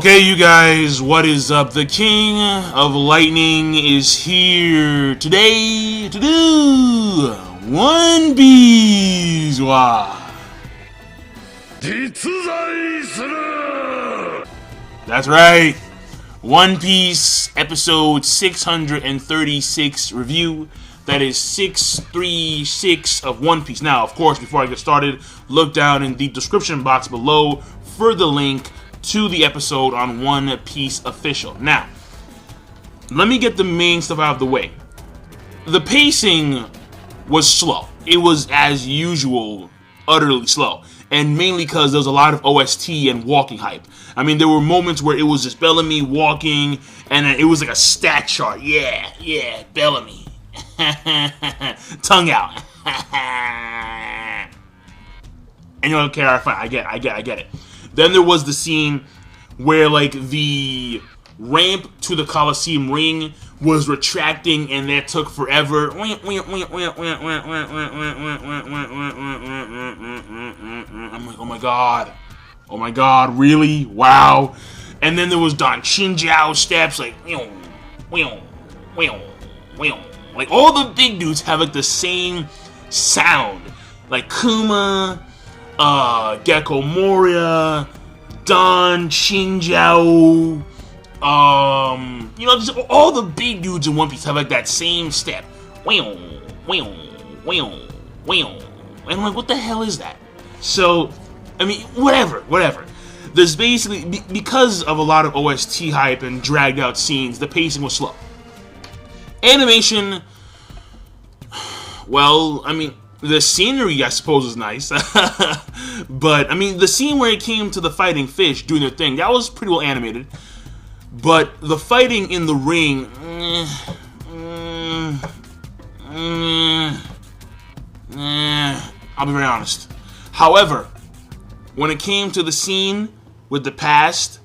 Okay, you guys, what is up? The King of Lightning is here today to do One Piece. Wow. That's right. One Piece episode 636 review. That is 636 of One Piece. Now, of course, before I get started, look down in the description box below for the link to the episode on One Piece Official. Now, let me get the main stuff out of the way. The pacing was slow. It was, as usual, utterly slow. And mainly because there was a lot of OST and walking hype. I mean, there were moments where it was just Bellamy walking, and it was like a stat chart. Yeah, Bellamy. Tongue out. And you're like, okay, alright, fine, I get it. Then there was the scene where, like, the ramp to the Coliseum ring was retracting, and that took forever. I'm like, oh my god, really? Wow. And then there was Don Chinjiao steps, like, like, all the big dudes have, like, the same sound. Like, Kuma, Gecko Moria, Don Chinjiao, just all the big dudes in One Piece have, like, that same step. And I'm like, what the hell is that? So, I mean, whatever. There's basically, because of a lot of OST hype and dragged out scenes, the pacing was slow. Animation, well, I mean, the scenery, I suppose, is nice. But, I mean, the scene where it came to the fighting fish doing their thing, that was pretty well animated. But the fighting in the ring, I'll be very honest. However, when it came to the scene with the past,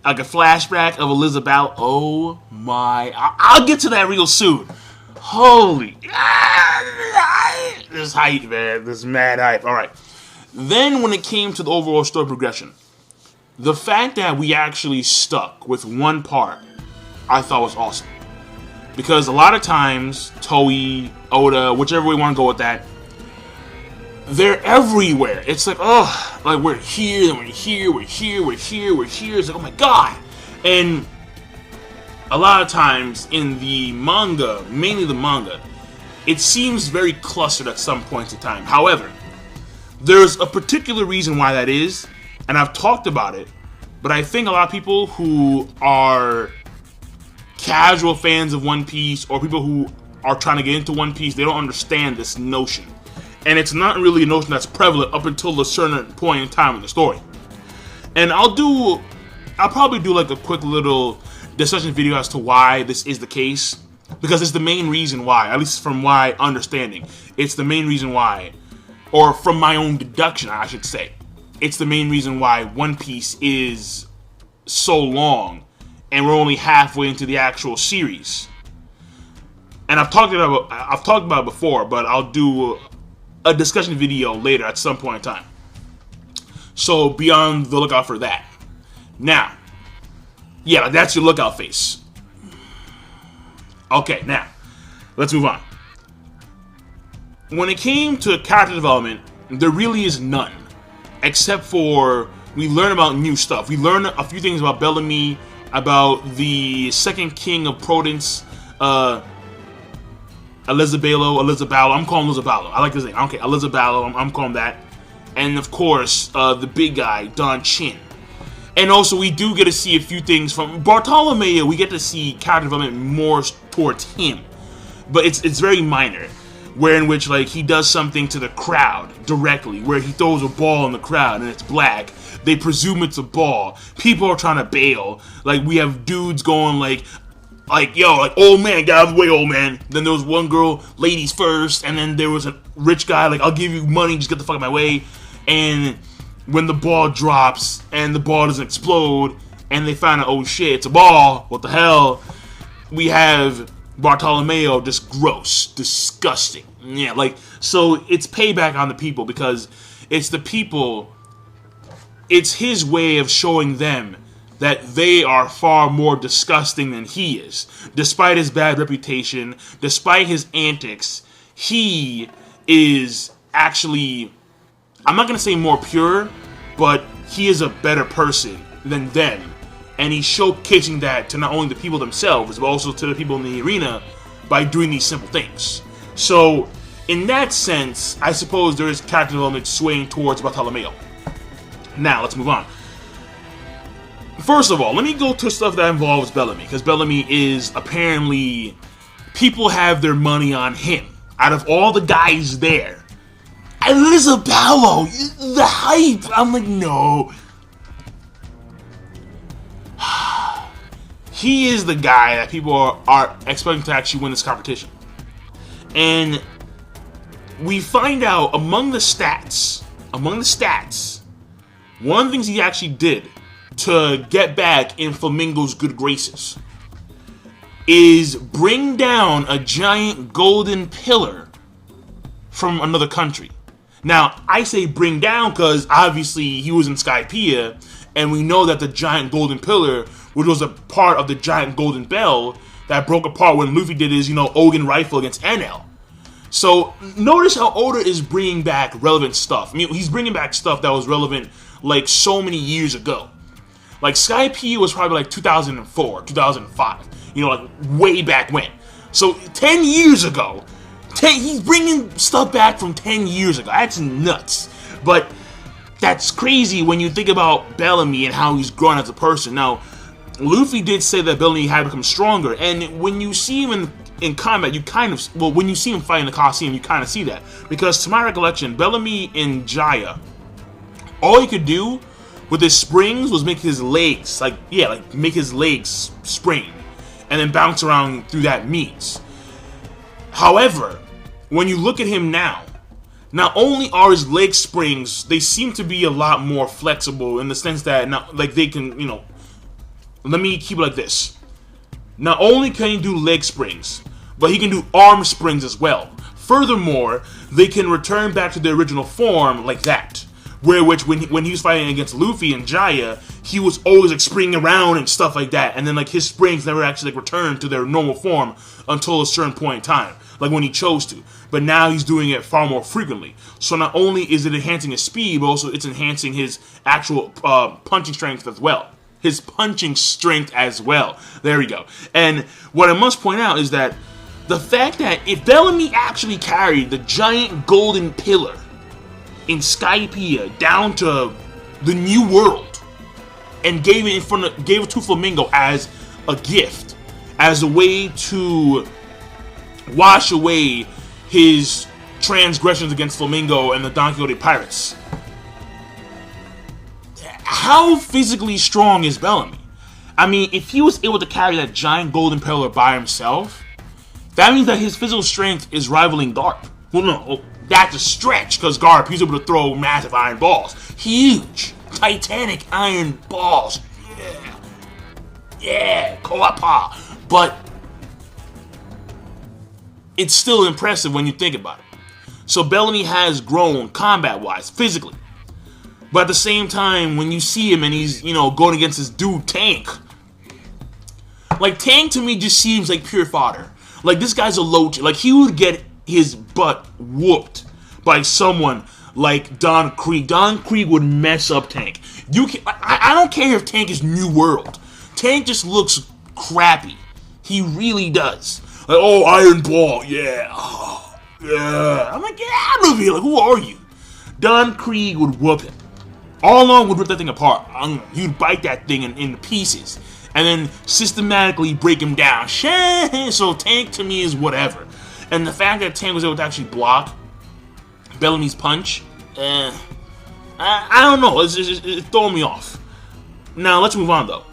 like a flashback of Elizabeth, oh my, I'll get to that real soon. Holy, this hype, man, this mad hype. Alright, then when it came to the overall story progression, the fact that we actually stuck with one part, I thought was awesome. Because a lot of times, Toei, Oda, whichever way we want to go with that, they're everywhere. It's like, oh, like we're here, then we're here. It's like, oh my god. And a lot of times in the manga, mainly the manga, it seems very clustered at some points in time. However, there's a particular reason why that is, and I've talked about it, but I think a lot of people who are casual fans of One Piece, or people who are trying to get into One Piece, they don't understand this notion. And it's not really a notion that's prevalent up until a certain point in time in the story. And I'll probably do like a quick little discussion video as to why this is the case. Because it's the main reason why, at least from my understanding, it's the main reason why, or from my own deduction, I should say, it's the main reason why One Piece is so long, and we're only halfway into the actual series. And I've talked about it before, but I'll do a discussion video later at some point in time. So be on the lookout for that. Now, yeah, that's your lookout face. Okay, now, let's move on. When it came to character development, there really is none. Except for, we learn about new stuff. We learn a few things about Bellamy, about the second king of Prudence, Elizabeth. I'm calling Elizabeth. I like his name. Okay, Elizabeth. I'm calling that. And of course, the big guy, Don Chin. And also, we do get to see a few things from Bartolomeo. We get to see character development more towards him, but it's very minor. Where in which, like, he does something to the crowd directly, where he throws a ball in the crowd and it's black. They presume it's a ball. People are trying to bail. Like, we have dudes going like, yo, like, old man, get out of the way, old man. Then there was one girl, ladies first, and then there was a rich guy, like, I'll give you money, just get the fuck out of my way. And when the ball drops and the ball doesn't explode, and they find out, oh shit, it's a ball, what the hell? We have Bartolomeo, just gross, disgusting. Yeah, like, so it's payback on the people, because it's the people, it's his way of showing them that they are far more disgusting than he is. Despite his bad reputation, despite his antics, he is actually, I'm not going to say more pure, but he is a better person than them. And he's showcasing that to not only the people themselves, but also to the people in the arena by doing these simple things. So, in that sense, I suppose there is character development swaying towards Bartolomeo. Now, let's move on. First of all, let me go to stuff that involves Bellamy, because Bellamy is apparently, people have their money on him. Out of all the guys there, Elizabeth, the hype, I'm like, no. He is the guy that people are expecting to actually win this competition. And we find out among the stats, one of the things he actually did to get back in Flamingo's good graces is bring down a giant golden pillar from another country. Now, I say bring down because obviously he was in Skypiea, and we know that the giant golden pillar, which was a part of the giant golden bell, that broke apart when Luffy did his, Ogun rifle against NL. So, notice how Oda is bringing back relevant stuff. I mean, he's bringing back stuff that was relevant, like, so many years ago. Like, Skypiea was probably, like, 2004, 2005. Like, way back when. So, 10 years ago, he's bringing stuff back from 10 years ago. That's nuts. But that's crazy when you think about Bellamy and how he's grown as a person. Now, Luffy did say that Bellamy had become stronger, and when you see him in combat, you kind of, when you see him fight in the Coliseum, you kind of see that. Because to my recollection, Bellamy in Jaya, all he could do with his springs was make his legs, make his legs spring, and then bounce around through that means. However, when you look at him now, not only are his leg springs, they seem to be a lot more flexible in the sense that, they can, let me keep it like this. Not only can he do leg springs, but he can do arm springs as well. Furthermore, they can return back to their original form like that. When he was fighting against Luffy and Jaya, he was always springing around and stuff like that, and then his springs never actually returned to their normal form until a certain point in time, like when he chose to. But now he's doing it far more frequently. So not only is it enhancing his speed, but also it's enhancing his actual punching strength as well. There we go. And what I must point out is that the fact that if Bellamy actually carried the giant golden pillar in Skypiea down to the New World and gave it to Flamingo as a gift, as a way to wash away his transgressions against Flamingo and the Don Quixote pirates. How physically strong is Bellamy? I mean, if he was able to carry that giant golden pillar by himself, that means that his physical strength is rivaling Garp. Well, no, that's a stretch, because Garp, he's able to throw massive iron balls. Huge, titanic iron balls. Yeah, Koapa. But it's still impressive when you think about it. So Bellamy has grown combat-wise, physically. But at the same time, when you see him and he's, going against this dude, Tank. Like, Tank to me just seems like pure fodder. Like, this guy's a loach. Like, he would get his butt whooped by someone like Don Krieg. Don Krieg would mess up Tank. I don't care if Tank is New World. Tank just looks crappy. He really does. Like, oh, Iron Ball, yeah. Oh, yeah. I'm like, get out of here. Like, who are you? Don Krieg would whoop him. All along would rip that thing apart. You'd bite that thing in pieces. And then systematically break him down. So Tank to me is whatever. And the fact that Tank was able to actually block Bellamy's punch, I don't know. It's throwing me off. Now, let's move on, though.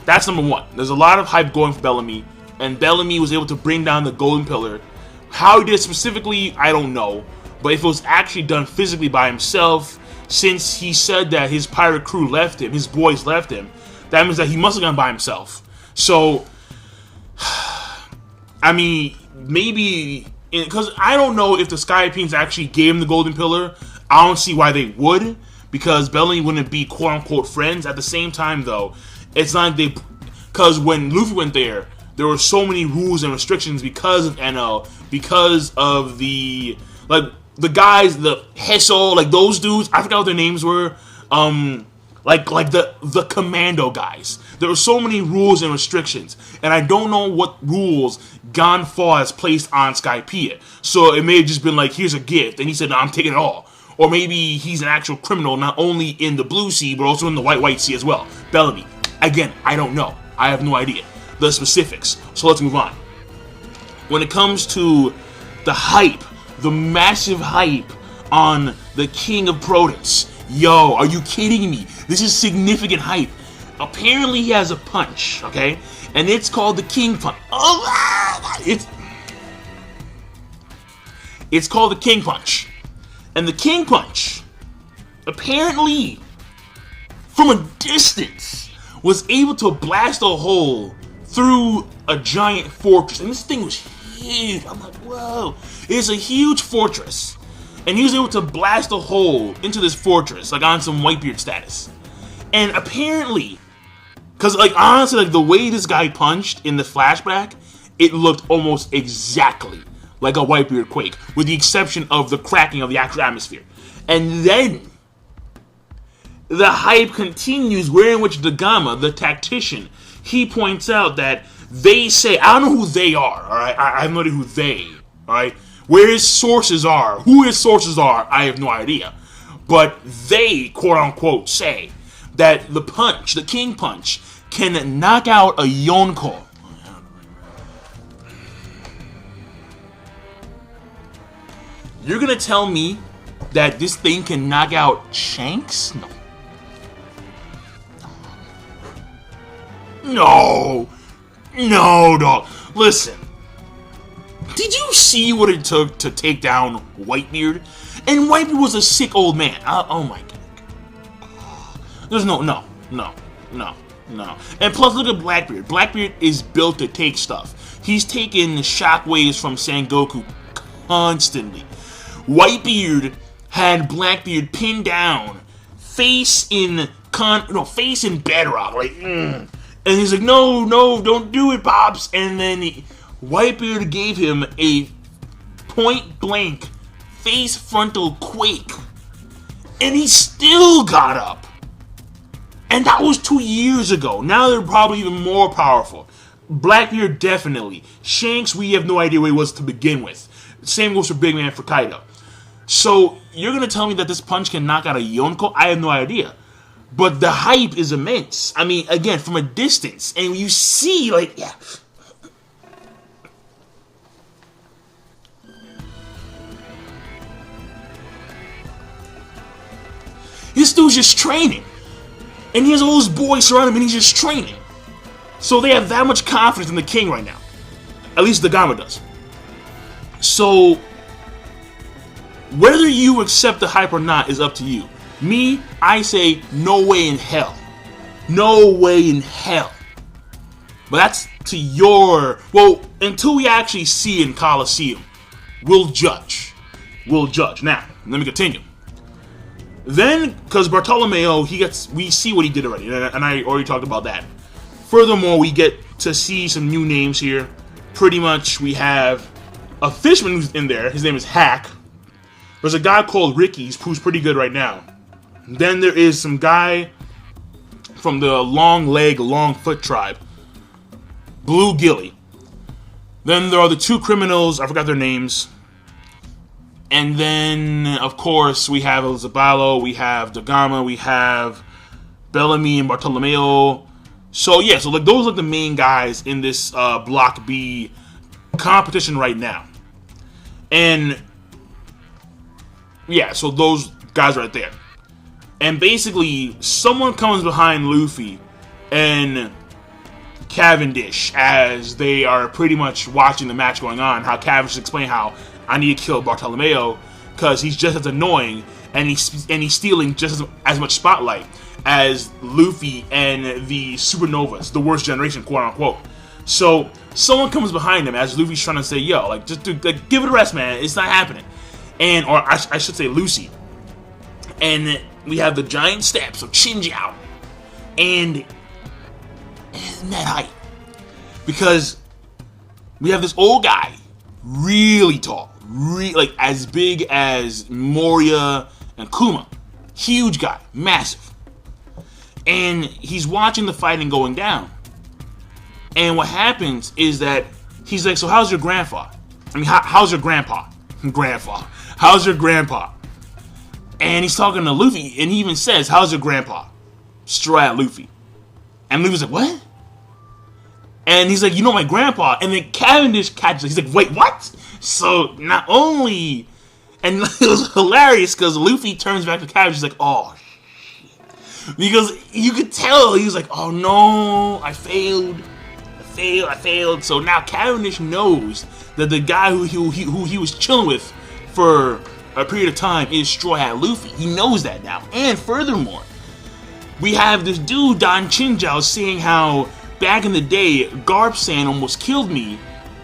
That's number one. There's a lot of hype going for Bellamy. And Bellamy was able to bring down the Golden Pillar. How he did it specifically, I don't know. But if it was actually done physically by himself, since he said that his pirate crew left him, his boys left him, that means that he must have gone by himself. So, I mean, maybe, because I don't know if the Skypians actually gave him the Golden Pillar. I don't see why they would, because Bellamy wouldn't be quote-unquote friends. At the same time, though, It's not like they, because when Luffy went there were so many rules and restrictions because of NL, because of the guys, the Heso, like those dudes. I forgot what their names were. Like the commando guys. There were so many rules and restrictions, and I don't know what rules Gonfall has placed on Skypiea. So it may have just been like, here's a gift, and he said, no, I'm taking it all. Or maybe he's an actual criminal, not only in the Blue Sea, but also in the White Sea as well. Bellamy. Again, I don't know. I have no idea the specifics. So let's move on. When it comes to the hype, the massive hype on the King of Protons. Yo, are you kidding me? This is significant hype. Apparently he has a punch, okay? And it's called the King Punch. Oh, it's called the King Punch. And the King Punch, apparently, from a distance, was able to blast a hole through a giant fortress. And this thing was huge. I'm like, whoa. It's a huge fortress. And he was able to blast a hole into this fortress, like on some Whitebeard status. And apparently, because like honestly, like the way this guy punched in the flashback, it looked almost exactly like a Whitebeard quake, with the exception of the cracking of the actual atmosphere. And then the hype continues, wherein which Dagama, the tactician, he points out that they say, I don't know who they are, alright? I have no idea who they, alright? Where his sources are, who his sources are, I have no idea. But they, quote-unquote, say that the punch, the King Punch, can knock out a Yonko. You're gonna tell me that this thing can knock out Shanks? No. No, dog. Listen. Did you see what it took to take down Whitebeard? And Whitebeard was a sick old man. Oh my god. There's no. And plus, look at Blackbeard. Blackbeard is built to take stuff. He's taken shockwaves from Sengoku constantly. Whitebeard had Blackbeard pinned down, face in bedrock, like, and he's like, no, don't do it, Pops. And then Whitebeard gave him a point-blank face frontal quake, and he still got up. And that was 2 years ago. Now they're probably even more powerful. Blackbeard, definitely. Shanks, we have no idea what he was to begin with. Same goes for Big Man for Kaido. So, you're going to tell me that this punch can knock out a Yonko? I have no idea. But the hype is immense. I mean, again, from a distance. And you see, like, yeah. This dude's just training. And he has all his boys surrounding him and he's just training. So they have that much confidence in the king right now. At least the Gama does. So, whether you accept the hype or not is up to you. Me, I say, no way in hell. No way in hell. But that's to your... Well, until we actually see in Colosseum, we'll judge. We'll judge. Now, let me continue. Then, because Bartolomeo, we see what he did already, and I already talked about that. Furthermore, we get to see some new names here. Pretty much, we have a fisherman who's in there. His name is Hack. There's a guy called Ricky, who's pretty good right now. Then there is some guy from the long leg, long foot tribe, Blue Gilly. Then there are the two criminals, I forgot their names. And then, of course, we have Elizabalo, we have Dagama, we have Bellamy and Bartolomeo. So, yeah, so like those are the main guys in this Block B competition right now. And, yeah, so those guys right there. And basically, someone comes behind Luffy and Cavendish as they are pretty much watching the match going on. How Cavendish explains how I need to kill Bartolomeo because he's just as annoying and he's stealing just as much spotlight as Luffy and the Supernovas, the worst generation, quote unquote. So someone comes behind him as Luffy's trying to say, "Yo, like just like, give it a rest, man. It's not happening." And or I should say Lucy. And we have the giant steps of Chinjiao, and mad hype. Because we have this old guy, really tall, like as big as Moria and Kuma. Huge guy, massive. And he's watching the fighting going down. And what happens is that he's like, so how's your grandpa? I mean, how's your grandpa? Grandpa. How's your grandpa? And he's talking to Luffy, and he even says, how's your grandpa? Straw Hat Luffy. And Luffy's like, what? And he's like, you know my grandpa. And then Cavendish catches it. He's like, wait, what? So not only... And it was hilarious because Luffy turns back to Cavendish. He's like, oh, shit. Because you could tell, he was like, oh no, I failed. So now Cavendish knows that the guy who he was chilling with for a period of time is Straw Hat Luffy. He knows that now. And furthermore, we have this dude, Don Chinjao, saying how back in the day, Garp-san almost killed me,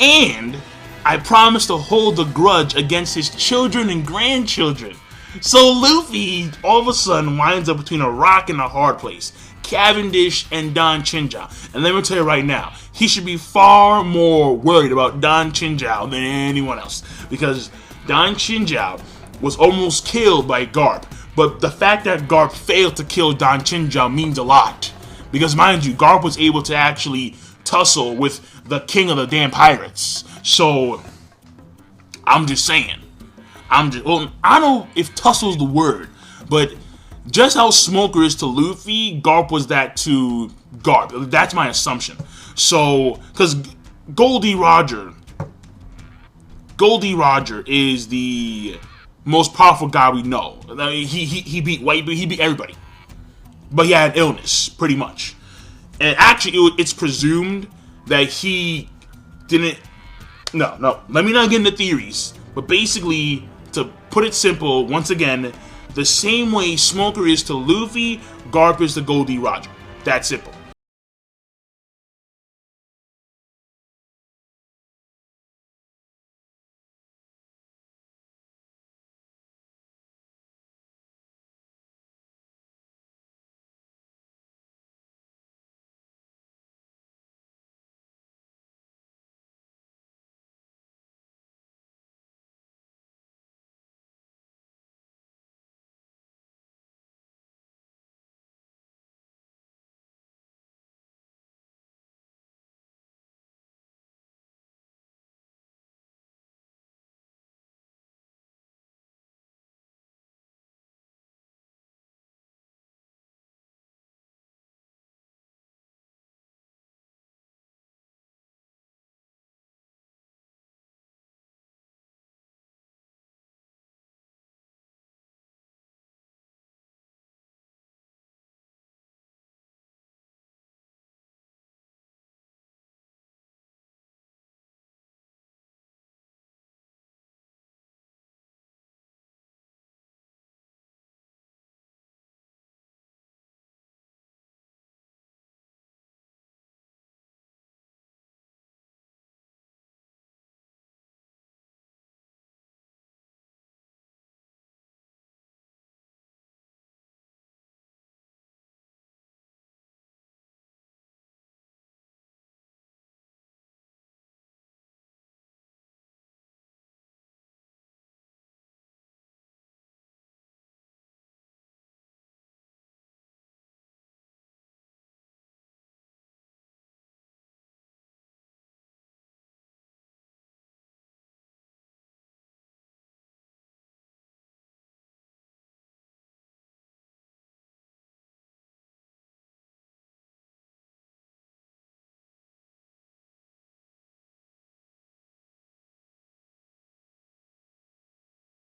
and I promised to hold the grudge against his children and grandchildren. So Luffy, all of a sudden, winds up between a rock and a hard place. Cavendish and Don Chinjao. And let me tell you right now, he should be far more worried about Don Chinjao than anyone else. Because Don Chinjao was almost killed by Garp. But the fact that Garp failed to kill Don Chinjao means a lot. Because mind you, Garp was able to actually tussle with the king of the damn pirates. So, I'm just saying. Well, I don't know if tussle's the word, but just how Smoker is to Luffy, Garp was that to Garp. That's my assumption. So, because Goldie Roger is the most powerful guy we know. I mean, he beat everybody, but he had illness pretty much. And actually, it's presumed that he didn't. No. Let me not get into theories. But basically, to put it simple, once again, the same way Smoker is to Luffy, Garp is to Goldie Roger. That's simple.